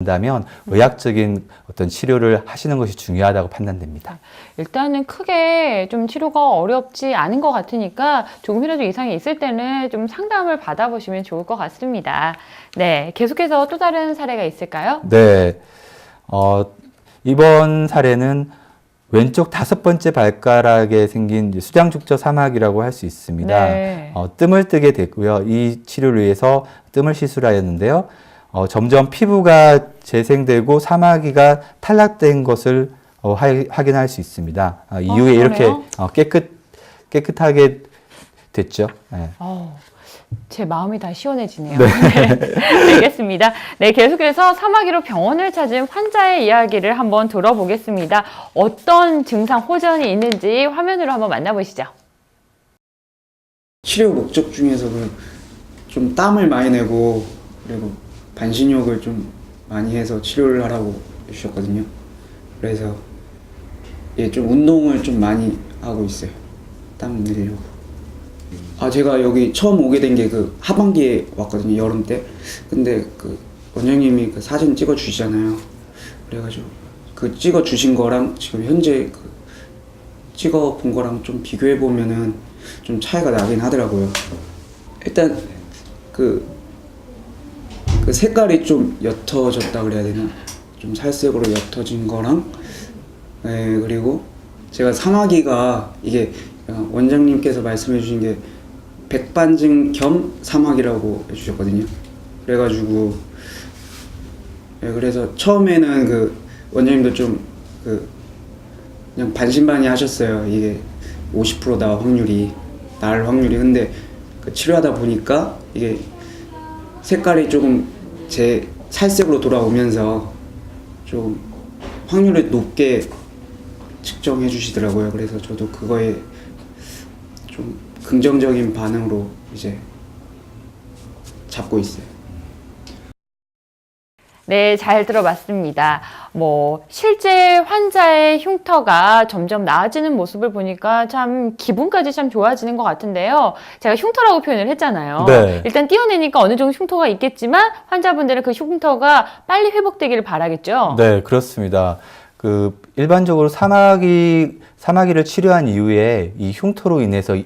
다면 의학적인 어떤 치료를 하시는 것이 중요하다고 판단됩니다. 일단은 크게 좀 치료가 어렵지 않은 것 같으니까 조금이라도 이상이 있을 때는 좀 상담을 받아보시면 좋을 것 같습니다. 네, 계속해서 또 다른 사례가 있을까요? 네, 이번 사례는 왼쪽 5번째 발가락에 생긴 수장죽저 사막이라고 할 수 있습니다. 네. 뜸을 뜨게 됐고요. 이 치료를 위해서 뜸을 시술하였는데요. 점점 피부가 재생되고 사마귀가 탈락된 것을 확인할 수 있습니다. 이후에 이렇게 깨끗하게 됐죠. 네. 제 마음이 다 시원해지네요. 네. 네, 알겠습니다. 네, 계속해서 사마귀로 병원을 찾은 환자의 이야기를 한번 들어보겠습니다. 어떤 증상 호전이 있는지 화면으로 한번 만나보시죠. 치료 목적 중에서는 좀 땀을 많이 내고 그리고 반신욕을 좀 많이 해서 치료를 하라고 해주셨거든요. 그래서 좀 운동을 좀 많이 하고 있어요. 땀 내려고. 제가 여기 처음 오게 된 게 그 하반기에 왔거든요. 여름 때. 근데 그 원장님이 그 사진 찍어 주시잖아요. 그래가지고 그 찍어 주신 거랑 지금 현재 그 찍어 본 거랑 좀 비교해 보면은 좀 차이가 나긴 하더라고요. 일단 그 색깔이 좀 옅어졌다 그래야 되나? 좀 살색으로 옅어진 거랑, 그리고 제가 사마귀가 이게 원장님께서 말씀해 주신 게 백반증 겸 사마귀라고 해주셨거든요. 그래가지고 그래서 처음에는 그 원장님도 좀 그냥 반신반의 하셨어요. 이게 50%다 확률이 나을 확률이. 근데 그 치료하다 보니까 이게 색깔이 조금 제 살색으로 돌아오면서 좀 확률을 높게 측정해 주시더라고요. 그래서 저도 그거에 좀 긍정적인 반응으로 이제 잡고 있어요. 네, 잘 들어봤습니다. 실제 환자의 흉터가 점점 나아지는 모습을 보니까 참 기분까지 참 좋아지는 것 같은데요. 제가 흉터라고 표현을 했잖아요. 네. 일단 띄어내니까 어느 정도 흉터가 있겠지만 환자분들은 그 흉터가 빨리 회복되기를 바라겠죠. 네, 그렇습니다. 일반적으로 사마귀를 치료한 이후에 이 흉터로 인해서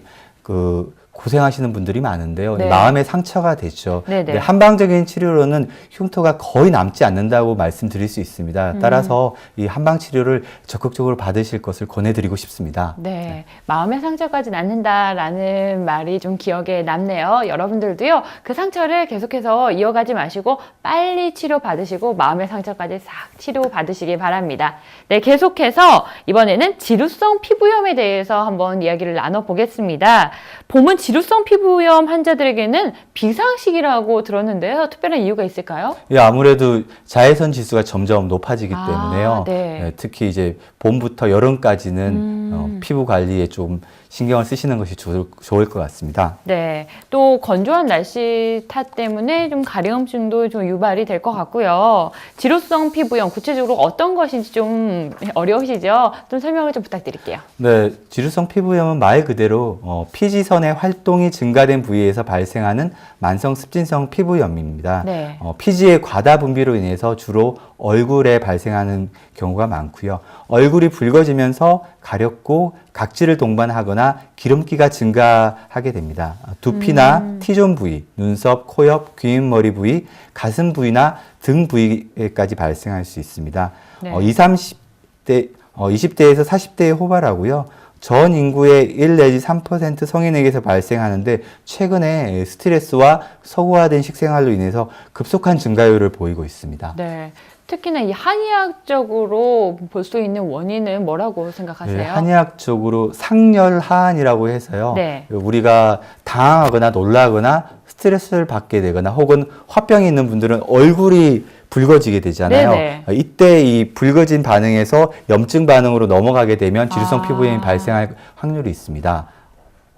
고생하시는 분들이 많은데요. 네. 마음의 상처가 되죠. 네네. 한방적인 치료로는 흉터가 거의 남지 않는다고 말씀드릴 수 있습니다. 따라서 이 한방 치료를 적극적으로 받으실 것을 권해드리고 싶습니다. 네, 마음의 상처까지 낳는다라는 말이 좀 기억에 남네요. 여러분들도요, 그 상처를 계속해서 이어가지 마시고 빨리 치료받으시고 마음의 상처까지 싹 치료받으시기 바랍니다. 네, 계속해서 이번에는 지루성 피부염에 대해서 한번 이야기를 나눠보겠습니다. 봄은 지루성 피부염 환자들에게는 비상시기라고 들었는데요. 특별한 이유가 있을까요? 예, 아무래도 자외선 지수가 점점 높아지기 때문에요. 네. 특히 이제 봄부터 여름까지는 피부 관리에 좀 신경을 쓰시는 것이 좋을 것 같습니다. 네, 또 건조한 날씨 탓 때문에 좀 가려움증도 좀 유발이 될 것 같고요. 지루성 피부염 구체적으로 어떤 것인지 좀 어려우시죠? 좀 설명을 좀 부탁드릴게요. 네, 지루성 피부염은 말 그대로 피지선의 활동이 증가된 부위에서 발생하는 만성 습진성 피부염입니다. 네. 피지의 과다 분비로 인해서 주로 얼굴에 발생하는 경우가 많고요. 얼굴이 붉어지면서 가렵고 각질을 동반하거나 기름기가 증가하게 됩니다. 두피나 T존 부위, 눈썹, 코 옆, 귀 윗머리 부위, 가슴 부위나 등 부위에까지 발생할 수 있습니다. 네. 20대에서 40대에 호발하고요. 전 인구의 1 내지 3% 성인에게서 발생하는데 최근에 스트레스와 서구화된 식생활로 인해서 급속한 증가율을 보이고 있습니다. 네. 특히나 이 한의학적으로 볼 수 있는 원인은 뭐라고 생각하세요? 네, 한의학적으로 상열하한이라고 해서요. 네. 우리가 당황하거나 놀라거나 스트레스를 받게 되거나 혹은 화병이 있는 분들은 얼굴이 붉어지게 되잖아요. 네네. 이때 이 붉어진 반응에서 염증 반응으로 넘어가게 되면 지루성 피부염이 발생할 확률이 있습니다.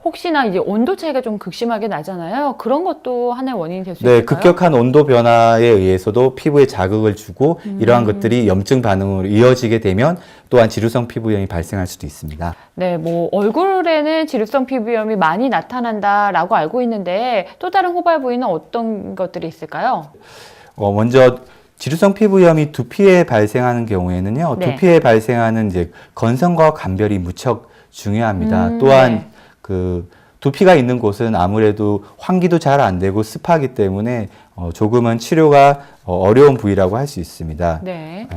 혹시나 이제 온도 차이가 좀 극심하게 나잖아요. 그런 것도 하나의 원인이 될 수 네, 있을까요? 급격한 온도 변화에 의해서도 피부에 자극을 주고 이러한 것들이 염증 반응으로 이어지게 되면 또한 지루성 피부염이 발생할 수도 있습니다. 네, 얼굴에는 지루성 피부염이 많이 나타난다라고 알고 있는데 또 다른 호발 부위는 어떤 것들이 있을까요? 먼저 지루성 피부염이 두피에 발생하는 경우에는요, 네. 두피에 발생하는 이제 건선과 감별이 무척 중요합니다. 또한 네. 그 두피가 있는 곳은 아무래도 환기도 잘 안 되고 습하기 때문에 조금은 치료가 어려운 부위라고 할 수 있습니다. 네.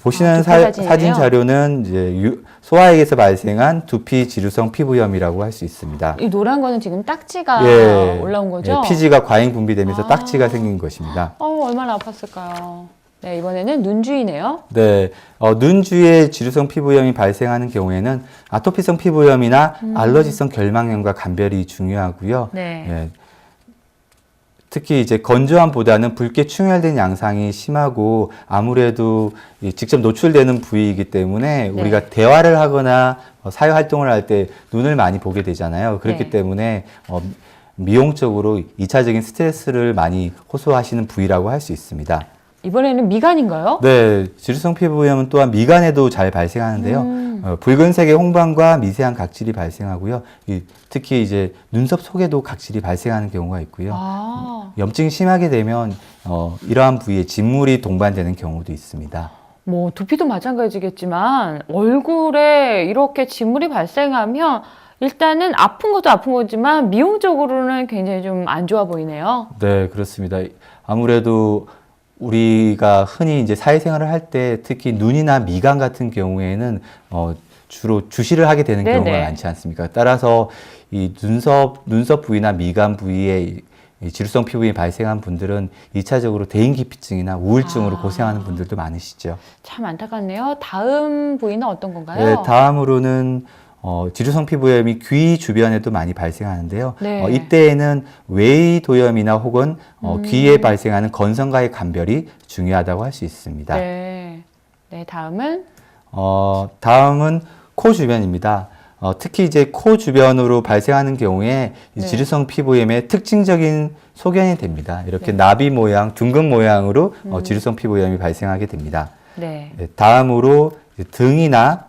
보시는 두피 사진이네요. 사진 자료는 이제 소아에게서 발생한 두피 지루성 피부염이라고 할 수 있습니다. 이 노란 거는 지금 딱지가 올라온 거죠? 예, 피지가 과잉 분비되면서 아. 딱지가 생긴 것입니다. 얼마나 아팠을까요? 네, 이번에는 눈 주위네요. 네, 눈 주위에 지루성 피부염이 발생하는 경우에는 아토피성 피부염이나 알러지성 결막염과 감별이 중요하고요. 네. 예, 특히 이제 건조함보다는 붉게 충혈된 양상이 심하고 아무래도 직접 노출되는 부위이기 때문에 네. 우리가 대화를 하거나 사회 활동을 할 때 눈을 많이 보게 되잖아요. 그렇기 네. 때문에 미용적으로 2차적인 스트레스를 많이 호소하시는 부위라고 할 수 있습니다. 이번에는 미간인가요? 네, 지루성 피부염은 또한 미간에도 잘 발생하는데요. 붉은색의 홍반과 미세한 각질이 발생하고요. 특히 이제 눈썹 속에도 각질이 발생하는 경우가 있고요. 염증이 심하게 되면 이러한 부위에 진물이 동반되는 경우도 있습니다. 뭐 두피도 마찬가지겠지만 얼굴에 이렇게 진물이 발생하면 일단은 아픈 것도 아픈 거지만 미용적으로는 굉장히 좀 안 좋아 보이네요. 네, 그렇습니다. 아무래도 우리가 흔히 이제 사회생활을 할 때 특히 눈이나 미간 같은 경우에는 주로 주시를 하게 되는 네네. 경우가 많지 않습니까? 따라서 이 눈썹 부위나 미간 부위에 이 지루성 피부염이 발생한 분들은 2차적으로 대인기피증이나 우울증으로 고생하는 분들도 많으시죠. 참 안타깝네요. 다음 부위는 어떤 건가요? 네, 다음으로는 지루성 피부염이 귀 주변에도 많이 발생하는데요. 네. 이때에는 외이도염이나 혹은 귀에 발생하는 건선과의 감별이 중요하다고 할 수 있습니다. 네. 네, 다음은 다음은 코 주변입니다. 특히 이제 코 주변으로 발생하는 경우에 이 네. 지루성 피부염의 특징적인 소견이 됩니다. 이렇게 네. 나비 모양, 둥근 모양으로 지루성 피부염이 발생하게 됩니다. 네. 네, 다음으로 이제 등이나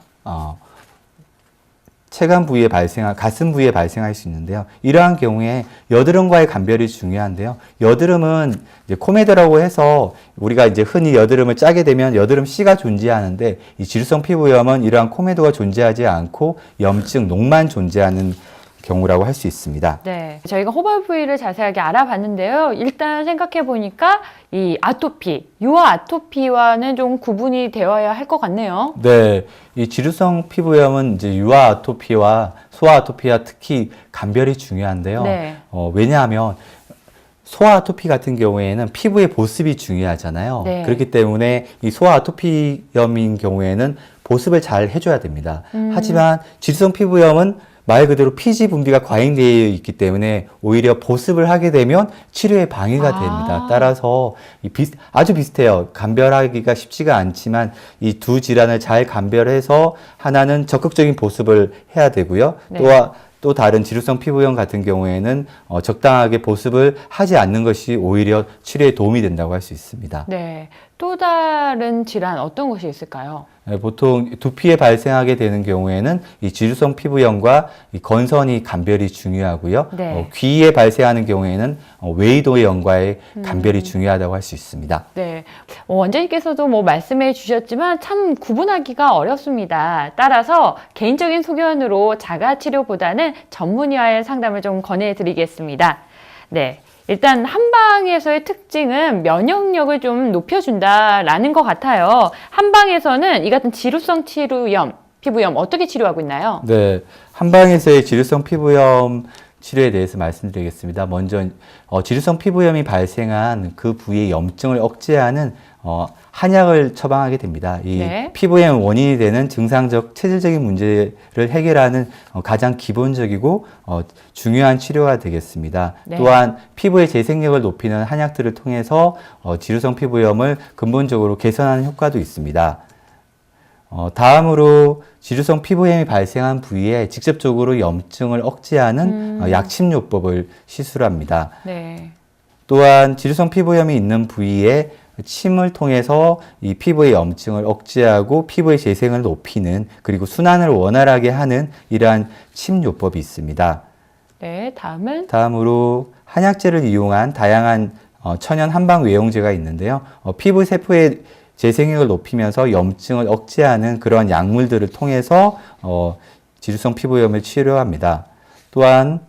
체간 부위에 가슴 부위에 발생할 수 있는데요. 이러한 경우에 여드름과의 감별이 중요한데요. 여드름은 이제 코메도라고 해서 우리가 이제 흔히 여드름을 짜게 되면 여드름 씨가 존재하는데 이 지루성 피부염은 이러한 코메도가 존재하지 않고 염증, 녹만 존재하는 경우라고 할 수 있습니다. 네. 저희가 호발 부위를 자세하게 알아봤는데요. 일단 생각해 보니까 이 아토피, 유아 아토피와는 좀 구분이 되어야 할 것 같네요. 네, 이 지루성 피부염은 이제 유아 아토피와 소아 아토피와 특히 감별이 중요한데요. 네. 왜냐하면 소아 아토피 같은 경우에는 피부의 보습이 중요하잖아요. 네. 그렇기 때문에 이 소아 아토피염인 경우에는 보습을 잘 해줘야 됩니다. 하지만 지루성 피부염은 말 그대로 피지 분비가 과잉되어 있기 때문에 오히려 보습을 하게 되면 치료에 방해가 됩니다. 따라서 아주 비슷해요. 감별하기가 쉽지가 않지만 이 두 질환을 잘 감별해서 하나는 적극적인 보습을 해야 되고요. 네. 또 다른 지루성 피부염 같은 경우에는 적당하게 보습을 하지 않는 것이 오히려 치료에 도움이 된다고 할 수 있습니다. 네. 또 다른 질환 어떤 것이 있을까요? 보통 두피에 발생하게 되는 경우에는 이 지루성 피부염과 이 건선이 감별이 중요하고요. 네. 귀에 발생하는 경우에는 외이도염과의 감별이 중요하다고 할 수 있습니다. 네. 원장님께서도 뭐 말씀해 주셨지만 참 구분하기가 어렵습니다. 따라서 개인적인 소견으로 자가 치료보다는 전문의와의 상담을 좀 권해드리겠습니다. 네. 일단 한방에서의 특징은 면역력을 좀 높여준다라는 것 같아요. 한방에서는 이 같은 지루성 피부염 어떻게 치료하고 있나요? 네, 한방에서의 지루성 피부염 치료에 대해서 말씀드리겠습니다. 먼저 지루성 피부염이 발생한 그 부위의 염증을 억제하는 한약을 처방하게 됩니다. 이 네. 피부염 원인이 되는 증상적 체질적인 문제를 해결하는 가장 기본적이고 중요한 치료가 되겠습니다. 네. 또한 피부의 재생력을 높이는 한약들을 통해서 지루성 피부염을 근본적으로 개선하는 효과도 있습니다. 다음으로 지루성 피부염이 발생한 부위에 직접적으로 염증을 억제하는 약침요법을 시술합니다. 네. 또한 지루성 피부염이 있는 부위에 침을 통해서 이 피부의 염증을 억제하고 피부의 재생을 높이는 그리고 순환을 원활하게 하는 이러한 침요법이 있습니다. 네. 다음은 다음으로 한약재를 이용한 다양한 천연 한방 외용제가 있는데요. 피부 세포의 재생력을 높이면서 염증을 억제하는 그런 약물들을 통해서 지루성 피부염을 치료합니다. 또한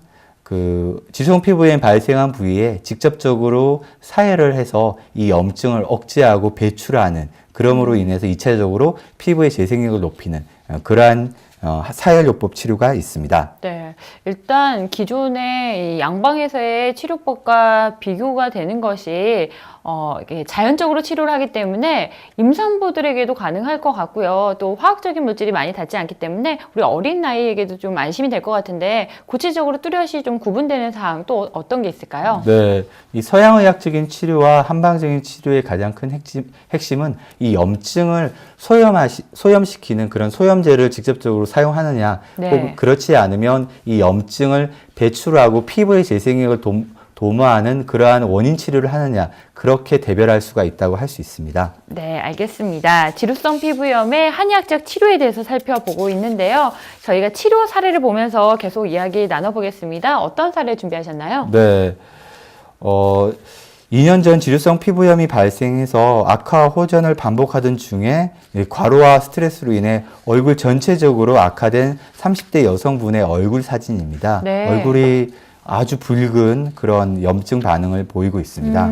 지루성 피부염이 발생한 부위에 직접적으로 사혈을 해서 이 염증을 억제하고 배출하는, 그럼으로 인해서 2차적으로 피부의 재생력을 높이는 그러한 사혈요법 치료가 있습니다. 네, 일단 기존의 이 양방에서의 치료법과 비교가 되는 것이 이게 자연적으로 치료를 하기 때문에 임산부들에게도 가능할 것 같고요. 또 화학적인 물질이 많이 닿지 않기 때문에 우리 어린 나이에게도 좀 안심이 될 것 같은데, 구체적으로 뚜렷이 좀 구분되는 사항 또 어떤 게 있을까요? 네, 이 서양의학적인 치료와 한방적인 치료의 가장 큰 핵심은 이 염증을 소염시키는 그런 소염제를 직접적으로 사용하느냐, 네. 혹은 그렇지 않으면 이 염증을 배출하고 피부의 재생력을 도모하는 그러한 원인 치료를 하느냐, 그렇게 대별할 수가 있다고 할 수 있습니다. 네, 알겠습니다. 지루성 피부염의 한의학적 치료에 대해서 살펴보고 있는데요. 저희가 치료 사례를 보면서 계속 이야기 나눠보겠습니다. 어떤 사례 준비하셨나요? 네, 2년 전 지루성 피부염이 발생해서 악화 호전을 반복하던 중에 과로와 스트레스로 인해 얼굴 전체적으로 악화된 30대 여성분의 얼굴 사진입니다. 네. 얼굴이 아주 붉은 그런 염증 반응을 보이고 있습니다.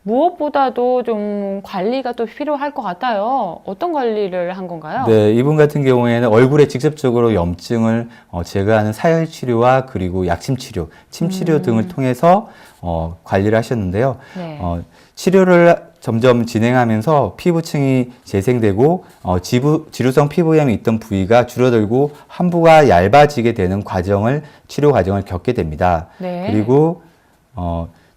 무엇보다도 좀 관리가 또 필요할 것 같아요. 어떤 관리를 한 건가요? 네, 이분 같은 경우에는 얼굴에 직접적으로 염증을 제거하는 사열 치료와 그리고 약침 치료, 침 치료 등을 통해서 관리를 하셨는데요. 네. 치료를 점점 진행하면서 피부층이 재생되고 지루성 피부염이 있던 부위가 줄어들고 한부가 얇아지게 되는 치료 과정을 겪게 됩니다. 네. 그리고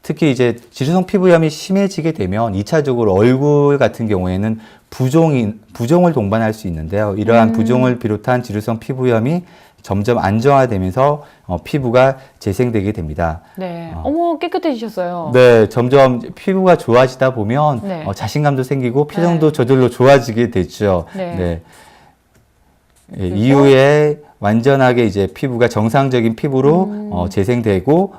특히 이제 지루성 피부염이 심해지게 되면 2차적으로 얼굴 같은 경우에는 부종을 동반할 수 있는데요. 이러한 부종을 비롯한 지루성 피부염이 점점 안정화되면서 피부가 재생되게 됩니다. 네. 어머, 깨끗해지셨어요. 네, 점점 피부가 좋아지다 보면 네. 자신감도 생기고 표정도 저절로 좋아지게 되죠. 네. 예, 이후에 완전하게 이제 피부가 정상적인 피부로 재생되고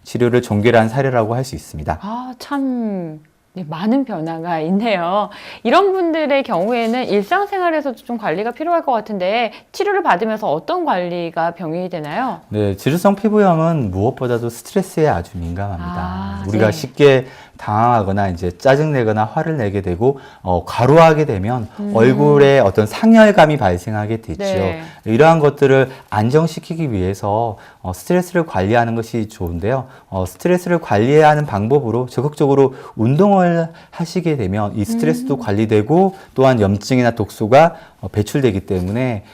치료를 종결한 사례라고 할 수 있습니다. 아, 참. 네, 많은 변화가 있네요. 이런 분들의 경우에는 일상생활에서도 좀 관리가 필요할 것 같은데, 치료를 받으면서 어떤 관리가 병행이 되나요? 네, 지루성 피부염은 무엇보다도 스트레스에 아주 민감합니다. 우리가 네. 쉽게 당황하거나 이제 짜증내거나 화를 내게 되고 과로하게 되면 얼굴에 어떤 상열감이 발생하게 되죠. 네. 이러한 것들을 안정시키기 위해서 스트레스를 관리하는 것이 좋은데요. 스트레스를 관리하는 방법으로 적극적으로 운동을 하시게 되면 이 스트레스도 관리되고 또한 염증이나 독소가 배출되기 때문에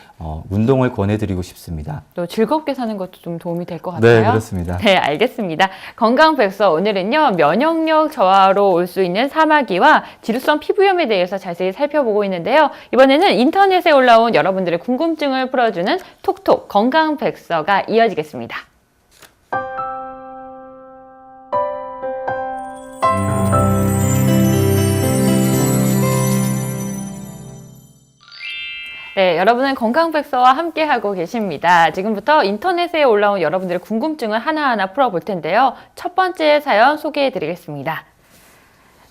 운동을 권해드리고 싶습니다. 또 즐겁게 사는 것도 좀 도움이 될 것 같아요. 네, 그렇습니다. 네, 알겠습니다. 건강백서 오늘은요, 면역력 저하로 올 수 있는 사마귀와 지루성 피부염에 대해서 자세히 살펴보고 있는데요. 이번에는 인터넷에 올라온 여러분들의 궁금증을 풀어주는 톡톡 건강백서가 이어지겠습니다. 네, 여러분은 건강백서와 함께하고 계십니다. 지금부터 인터넷에 올라온 여러분들의 궁금증을 하나하나 풀어볼 텐데요. 첫 번째 사연 소개해드리겠습니다.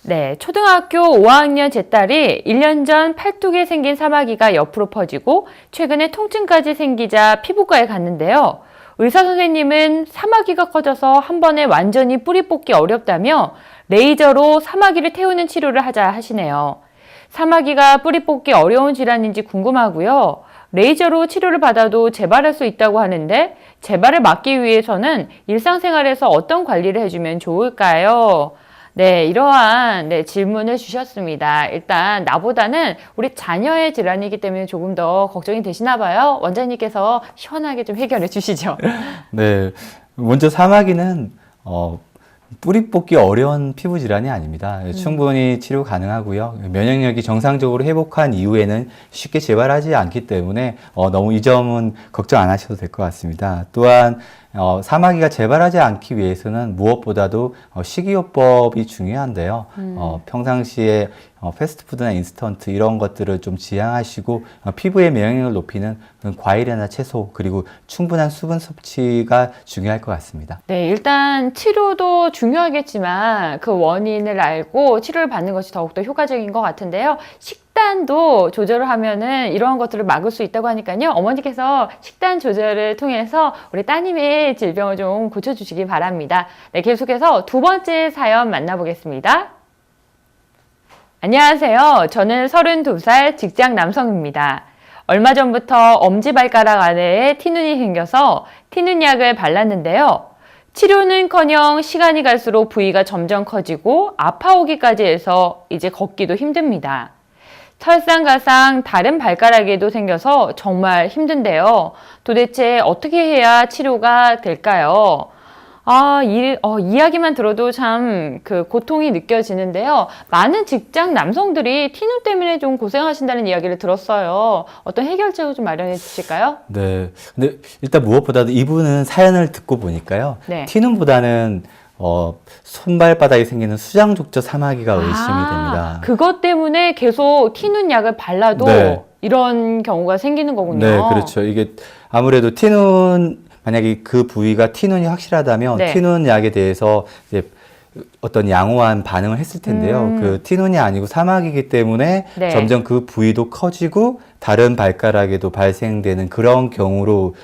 네, 초등학교 5학년 제 딸이 1년 전 팔뚝에 생긴 사마귀가 옆으로 퍼지고 최근에 통증까지 생기자 피부과에 갔는데요. 의사 선생님은 사마귀가 커져서 한 번에 완전히 뿌리 뽑기 어렵다며 레이저로 사마귀를 태우는 치료를 하자 하시네요. 사마귀가 뿌리 뽑기 어려운 질환인지 궁금하고요. 레이저로 치료를 받아도 재발할 수 있다고 하는데 재발을 막기 위해서는 일상생활에서 어떤 관리를 해주면 좋을까요? 네, 이러한 질문을 주셨습니다. 일단 나보다는 우리 자녀의 질환이기 때문에 조금 더 걱정이 되시나 봐요. 원장님께서 시원하게 좀 해결해 주시죠. 네, 먼저 사마귀는 뿌리 뽑기 어려운 피부 질환이 아닙니다. 충분히 치료 가능하고요. 면역력이 정상적으로 회복한 이후에는 쉽게 재발하지 않기 때문에 너무 이 점은 걱정 안 하셔도 될 것 같습니다. 또한 사마귀가 재발하지 않기 위해서는 무엇보다도 식이요법이 중요한데요. 평상시에 패스트푸드나 인스턴트 이런 것들을 좀 지양하시고 피부의 면역력을 높이는 과일이나 채소 그리고 충분한 수분 섭취가 중요할 것 같습니다. 네, 일단 치료도 중요하겠지만 그 원인을 알고 치료를 받는 것이 더욱더 효과적인 것 같은데요. 식단도 조절을 하면은 이러한 것들을 막을 수 있다고 하니까요. 어머니께서 식단 조절을 통해서 우리 따님의 질병을 좀 고쳐주시기 바랍니다. 네, 계속해서 두 번째 사연 만나보겠습니다. 안녕하세요. 저는 32살 직장 남성입니다. 얼마 전부터 엄지발가락 아래에 티눈이 생겨서 티눈 약을 발랐는데요. 치료는커녕 시간이 갈수록 부위가 점점 커지고 아파오기까지 해서 이제 걷기도 힘듭니다. 설상가상 다른 발가락에도 생겨서 정말 힘든데요. 도대체 어떻게 해야 치료가 될까요? 이야기만 들어도 참 그 고통이 느껴지는데요. 많은 직장 남성들이 티눈 때문에 좀 고생하신다는 이야기를 들었어요. 어떤 해결책을 좀 마련해 주실까요? 네. 근데 일단 무엇보다도 이분은 사연을 듣고 보니까요. 네. 티눈보다는 손발바닥에 생기는 수장족저 사마귀가 의심이 됩니다. 그것 때문에 계속 티눈 약을 발라도 네. 이런 경우가 생기는 거군요. 네, 그렇죠. 이게 아무래도 티눈 만약에 그 부위가 티눈이 확실하다면 네. 티눈 약에 대해서 이제 어떤 양호한 반응을 했을 텐데요. 그 티눈이 아니고 사마귀이기 때문에 네. 점점 그 부위도 커지고 다른 발가락에도 발생되는 그런 경우로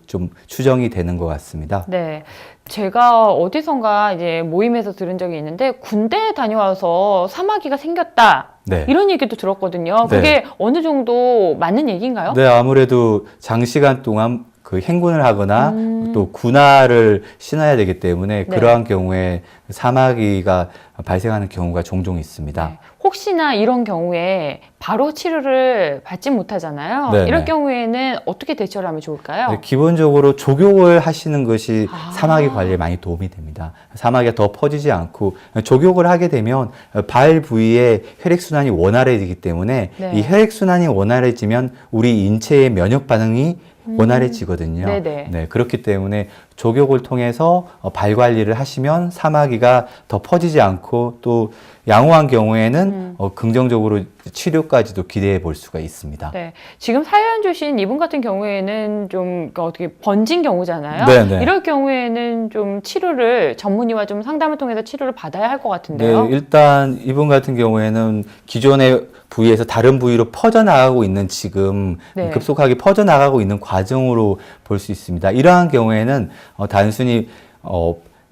좀 추정이 되는 것 같습니다. 네. 제가 어디선가 이제 모임에서 들은 적이 있는데 군대 다녀와서 사마귀가 생겼다. 네. 이런 얘기도 들었거든요. 네. 그게 어느 정도 맞는 얘기인가요? 네, 아무래도 장시간 동안 그 행군을 하거나 또 군화를 신어야 되기 때문에 네. 그러한 경우에 사마귀가 발생하는 경우가 종종 있습니다. 네. 혹시나 이런 경우에 바로 치료를 받지 못하잖아요. 네, 이럴 네. 경우에는 어떻게 대처를 하면 좋을까요? 네, 기본적으로 조욕을 하시는 것이 아. 사마귀 관리에 많이 도움이 됩니다. 사마귀가 더 퍼지지 않고 조욕을 하게 되면 발 부위에 혈액순환이 원활해지기 때문에 네. 이 혈액순환이 원활해지면 우리 인체의 면역 반응이 원활해지거든요. 네네. 네, 그렇기 때문에 조욕을 통해서 발 관리를 하시면 사마귀가 더 퍼지지 않고 또 양호한 경우에는 긍정적으로 치료까지도 기대해 볼 수가 있습니다. 네. 지금 사연 주신 이분 같은 경우에는 좀 어떻게 번진 경우잖아요. 네네. 이럴 경우에는 좀 치료를 전문의와 좀 상담을 통해서 치료를 받아야 할 것 같은데요. 네, 일단 이분 같은 경우에는 기존의 부위에서 다른 부위로 퍼져나가고 있는 지금 네. 급속하게 퍼져나가고 있는 과정으로 볼 수 있습니다. 이러한 경우에는 단순히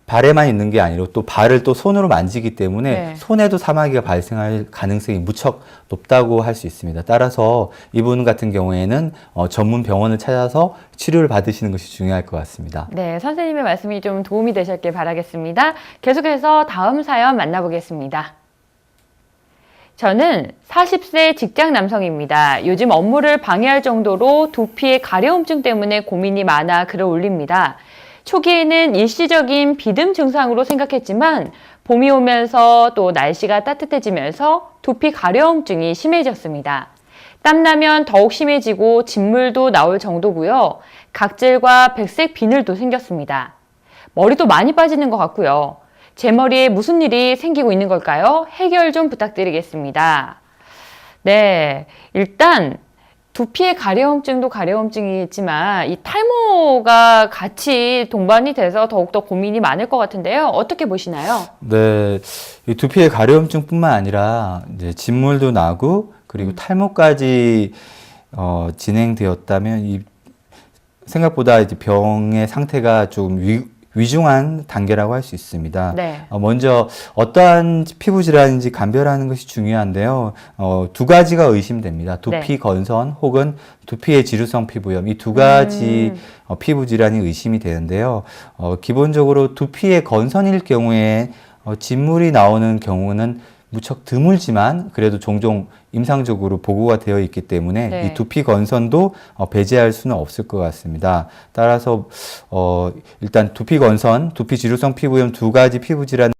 발에만 있는 게 아니라 또 발을 또 손으로 만지기 때문에 네. 손에도 사마귀가 발생할 가능성이 무척 높다고 할 수 있습니다. 따라서 이분 같은 경우에는 전문 병원을 찾아서 치료를 받으시는 것이 중요할 것 같습니다. 네, 선생님의 말씀이 좀 도움이 되셨길 바라겠습니다. 계속해서 다음 사연 만나보겠습니다. 저는 40세 직장 남성입니다. 요즘 업무를 방해할 정도로 두피의 가려움증 때문에 고민이 많아 글을 올립니다. 초기에는 일시적인 비듬 증상으로 생각했지만 봄이 오면서 또 날씨가 따뜻해지면서 두피 가려움증이 심해졌습니다. 땀나면 더욱 심해지고 진물도 나올 정도고요. 각질과 백색 비늘도 생겼습니다. 머리도 많이 빠지는 것 같고요. 제 머리에 무슨 일이 생기고 있는 걸까요? 해결 좀 부탁드리겠습니다. 네, 일단 두피의 가려움증도 가려움증이지만 이 탈모가 같이 동반이 돼서 더욱더 고민이 많을 것 같은데요. 어떻게 보시나요? 네, 이 두피의 가려움증뿐만 아니라 이제 진물도 나고 그리고 탈모까지 진행되었다면 이 생각보다 이제 병의 상태가 좀 위중한 단계라고 할 수 있습니다. 네. 먼저 어떠한 피부 질환인지 감별하는 것이 중요한데요. 두 가지가 의심됩니다. 두피 네. 건선 혹은 두피의 지루성 피부염 이 두 가지 피부 질환이 의심이 되는데요. 기본적으로 두피의 건선일 경우에 진물이 나오는 경우는 무척 드물지만 그래도 종종 임상적으로 보고가 되어 있기 때문에 네. 이 두피 건선도 배제할 수는 없을 것 같습니다. 따라서 일단 두피 건선, 두피 지루성 피부염 두 가지 피부 질환